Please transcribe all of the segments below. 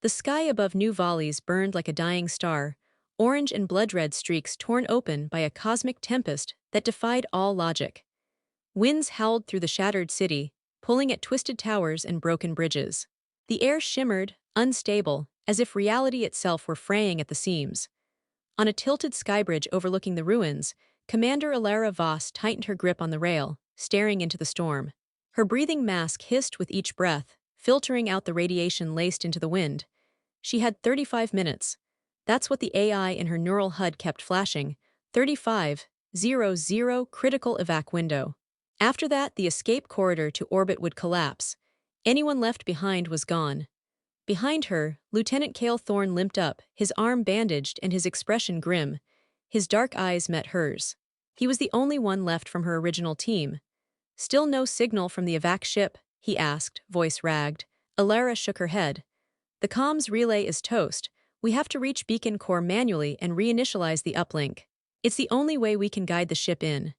The sky above New Valleys burned like a dying star, orange and blood-red streaks torn open by a cosmic tempest that defied all logic. Winds howled through the shattered city, pulling at twisted towers and broken bridges. The air shimmered, unstable, as if reality itself were fraying at the seams. On a tilted skybridge overlooking the ruins, Commander Alara Voss tightened her grip on the rail, staring into the storm. Her breathing mask hissed with each breath, filtering out the radiation laced into the wind. She had 35 minutes. That's what the AI in her neural HUD kept flashing. 35:00 critical evac window. After that, the escape corridor to orbit would collapse. Anyone left behind was gone. Behind her, Lieutenant Cale Thorne limped up, his arm bandaged and his expression grim. His dark eyes met hers. He was the only one left from her original team. "Still no signal from the evac ship?" he asked, voice ragged. Alara shook her head. "The comms relay is toast. We have to reach Beacon Core manually and reinitialize the uplink. It's the only way we can guide the ship in."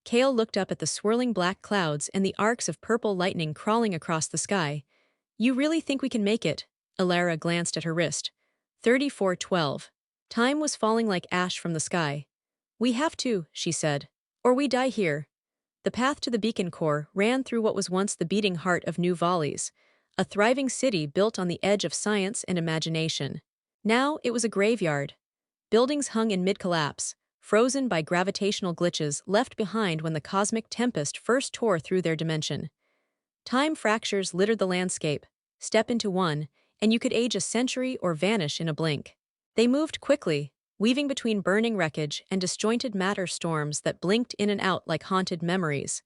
Cale looked up at the swirling black clouds and the arcs of purple lightning crawling across the sky. "You really think we can make it?" Alara glanced at her wrist. 34:12. Time was falling like ash from the sky. "We have to," she said. "Or we die here." The path to the Beacon Core ran through what was once the beating heart of New Valleys, a thriving city built on the edge of science and imagination. Now it was a graveyard. Buildings hung in mid-collapse, frozen by gravitational glitches left behind when the cosmic tempest first tore through their dimension. Time fractures littered the landscape. Step into one, and you could age a century or vanish in a blink. They moved quickly, weaving between burning wreckage and disjointed matter storms that blinked in and out like haunted memories.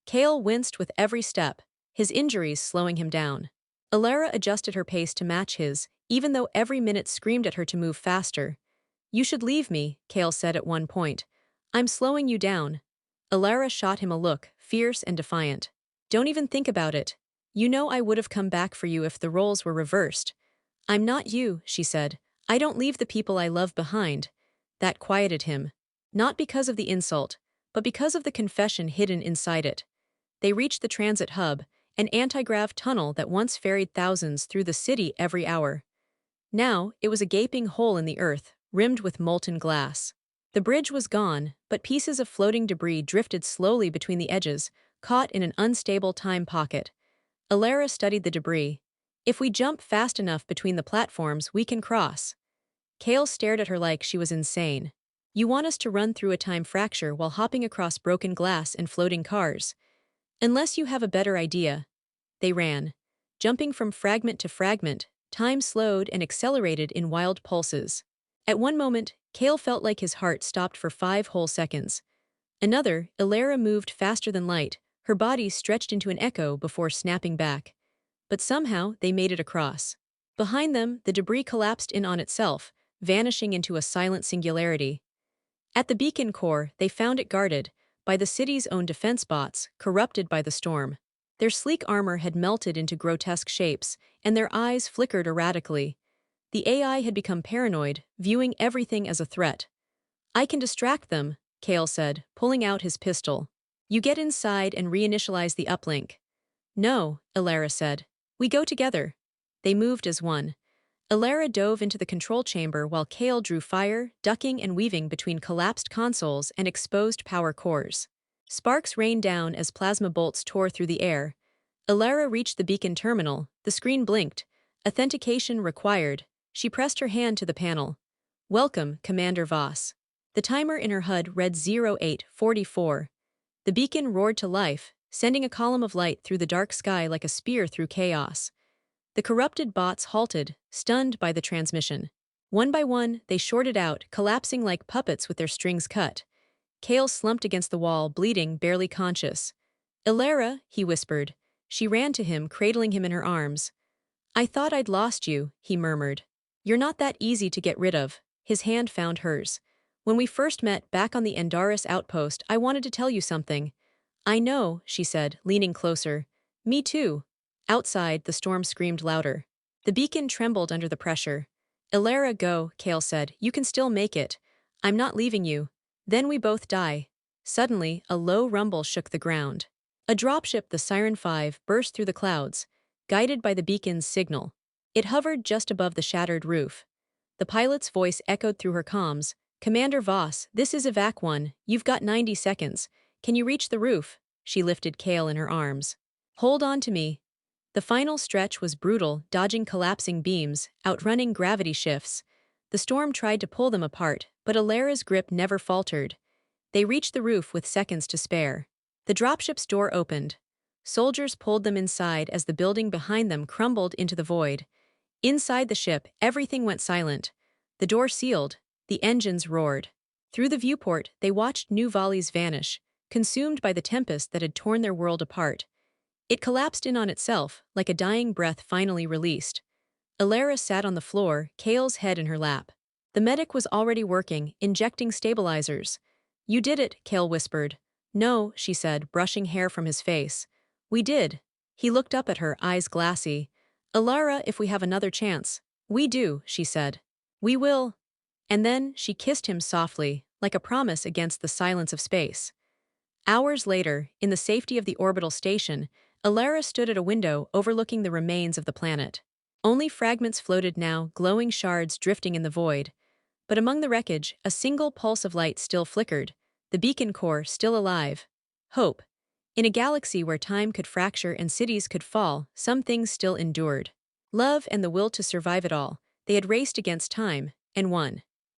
Cale winced with every step, his injuries slowing him down. Alara adjusted her pace to match his, even though every minute screamed at her to move faster. "You should leave me," Cale said at one point. "I'm slowing you down." Alara shot him a look, fierce and defiant. "Don't even think about it. You know I would have come back for you if the roles were reversed." "I'm not you," she said. "I don't leave the people I love behind." That quieted him. Not because of the insult, but because of the confession hidden inside it. They reached the transit hub, an anti-grav tunnel that once ferried thousands through the city every hour. Now, it was a gaping hole in the earth, rimmed with molten glass. The bridge was gone, but pieces of floating debris drifted slowly between the edges, caught in an unstable time pocket. Alara studied the debris. "If we jump fast enough between the platforms, we can cross." Cale stared at her like she was insane. "You want us to run through a time fracture while hopping across broken glass and floating cars? Unless you have a better idea." They ran. Jumping from fragment to fragment, time slowed and accelerated in wild pulses. At one moment, Cale felt like his heart stopped for 5 whole seconds. Another, Alara moved faster than light, her body stretched into an echo before snapping back. But somehow, they made it across. Behind them, the debris collapsed in on itself, vanishing into a silent singularity. At the Beacon Core, they found it guarded by the city's own defense bots, corrupted by the storm. Their sleek armor had melted into grotesque shapes, and their eyes flickered erratically. The AI had become paranoid, viewing everything as a threat. "I can distract them," Cale said, pulling out his pistol. "You get inside and reinitialize the uplink." "No," Alara said. "We go together." They moved as one. Alara dove into the control chamber while Cale drew fire, ducking and weaving between collapsed consoles and exposed power cores. Sparks rained down as plasma bolts tore through the air. Alara reached the beacon terminal. The screen blinked. "Authentication required." She pressed her hand to the panel. "Welcome, Commander Voss." The timer in her HUD read 08:44. The beacon roared to life, sending a column of light through the dark sky like a spear through chaos. The corrupted bots halted, stunned by the transmission. One by one, they shorted out, collapsing like puppets with their strings cut. Cale slumped against the wall, bleeding, barely conscious. "Alara," he whispered. She ran to him, cradling him in her arms. "I thought I'd lost you," he murmured. "You're not that easy to get rid of." His hand found hers. "When we first met back on the Endaris outpost, I wanted to tell you something." "I know," she said, leaning closer. "Me too." Outside, the storm screamed louder. The beacon trembled under the pressure. "Alara, go," Cale said. "You can still make it. I'm not leaving you. Then we both die." Suddenly, a low rumble shook the ground. A dropship, the Siren 5, burst through the clouds, guided by the beacon's signal. It hovered just above the shattered roof. The pilot's voice echoed through her comms. Commander Voss, this is Evac 1. You've got 90 seconds. Can you reach the roof? She lifted Kale in her arms. Hold on to me. The final stretch was brutal, dodging collapsing beams, outrunning gravity shifts. The storm tried to pull them apart, but Alara's grip never faltered. They reached the roof with seconds to spare. The dropship's door opened. Soldiers pulled them inside as the building behind them crumbled into the void. Inside the ship, everything went silent. The door sealed. The engines roared. Through the viewport, they watched new volleys vanish, consumed by the tempest that had torn their world apart. It collapsed in on itself, like a dying breath finally released. Alara sat on the floor, Kale's head in her lap. The medic was already working, injecting stabilizers. You did it, Kale whispered. No, she said, brushing hair from his face. We did. He looked up at her, eyes glassy. Alara, if we have another chance. We do, she said. We will. And then she kissed him softly, like a promise against the silence of space. Hours later, in the safety of the orbital station, Alara stood at a window overlooking the remains of the planet. Only fragments floated now, glowing shards drifting in the void. But among the wreckage, a single pulse of light still flickered, the beacon core still alive. Hope. In a galaxy where time could fracture and cities could fall, some things still endured. Love and the will to survive it all. They had raced against time, and won.